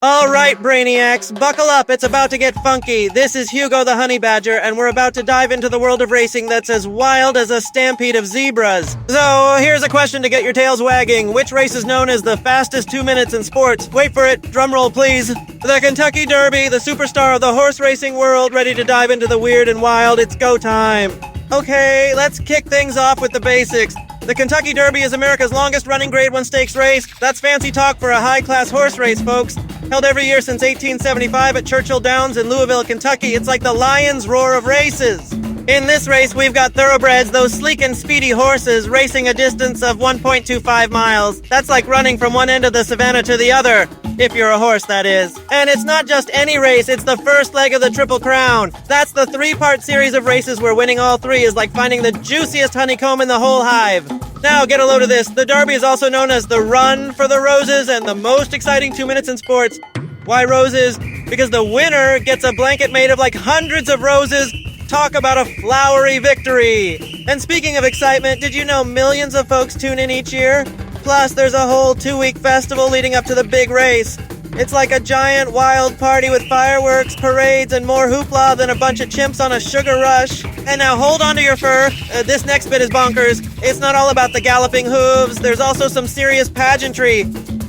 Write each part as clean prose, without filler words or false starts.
All right, Brainiacs, buckle up. It's about to get funky. This is Hugo the Honey Badger, and we're about to dive into the world of racing that's as wild as a stampede of zebras. So, here's a question to get your tails wagging. Which race is known as the fastest 2 minutes in sports? Wait for it. Drum roll, please. The Kentucky Derby, the superstar of the horse racing world, ready to dive into the weird and wild. It's go time. Okay, let's kick things off with the basics. The Kentucky Derby is America's longest-running Grade 1 stakes race. That's fancy talk for a high-class horse race, folks. Held every year since 1875 at Churchill Downs in Louisville, Kentucky. It's like the lion's roar of races. In this race, we've got thoroughbreds, those sleek and speedy horses, racing a distance of 1.25 miles. That's like running from one end of the savannah to the other. If you're a horse, that is. And it's not just any race, it's the first leg of the Triple Crown. That's the three-part series of races where winning all three is like finding the juiciest honeycomb in the whole hive. Now, get a load of this. The Derby is also known as the Run for the Roses and the most exciting 2 minutes in sports. Why roses? Because the winner gets a blanket made of like hundreds of roses. Talk about a flowery victory. And speaking of excitement, did you know millions of folks tune in each year? Plus, there's a whole 2-week festival leading up to the big race. It's like a giant wild party with fireworks, parades, and more hoopla than a bunch of chimps on a sugar rush. And now hold on to your fur. This next bit is bonkers. It's not all about the galloping hooves. There's also some serious pageantry.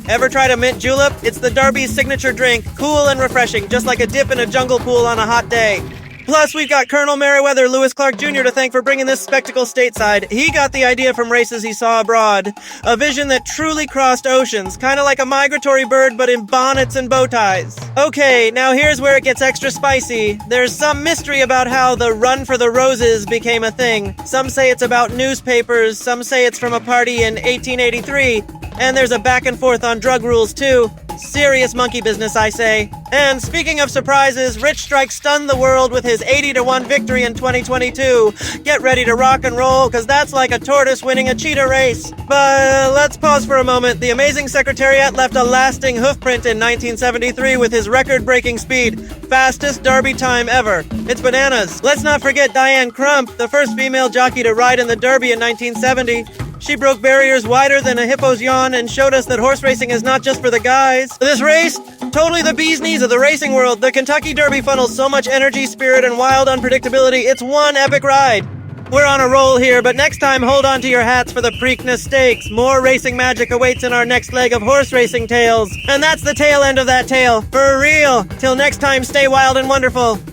Ever tried a mint julep? It's the Derby's signature drink, cool and refreshing, just like a dip in a jungle pool on a hot day. Plus, we've got Colonel Meriwether Lewis Clark Jr. to thank for bringing this spectacle stateside. He got the idea from races he saw abroad. A vision that truly crossed oceans, kind of like a migratory bird but in bonnets and bow ties. Okay, now here's where it gets extra spicy. There's some mystery about how the Run for the Roses became a thing. Some say it's about newspapers, some say it's from a party in 1883, and there's a back and forth on drug rules too. Serious monkey business, I say. And speaking of surprises, Rich Strike stunned the world with his 80-1 victory in 2022. Get ready to rock and roll, cause that's like a tortoise winning a cheetah race. But let's pause for a moment. The amazing Secretariat left a lasting hoofprint in 1973 with his record-breaking speed. Fastest Derby time ever. It's bananas. Let's not forget Diane Crump, the first female jockey to ride in the Derby in 1970. She broke barriers wider than a hippo's yawn and showed us that horse racing is not just for the guys. This race, totally the bee's knees of the racing world. The Kentucky Derby funnels so much energy, spirit, and wild unpredictability. It's one epic ride. We're on a roll here, but next time hold on to your hats for the Preakness Stakes. More racing magic awaits in our next leg of horse racing tales. And that's the tail end of that tale. For real. Till next time, stay wild and wonderful.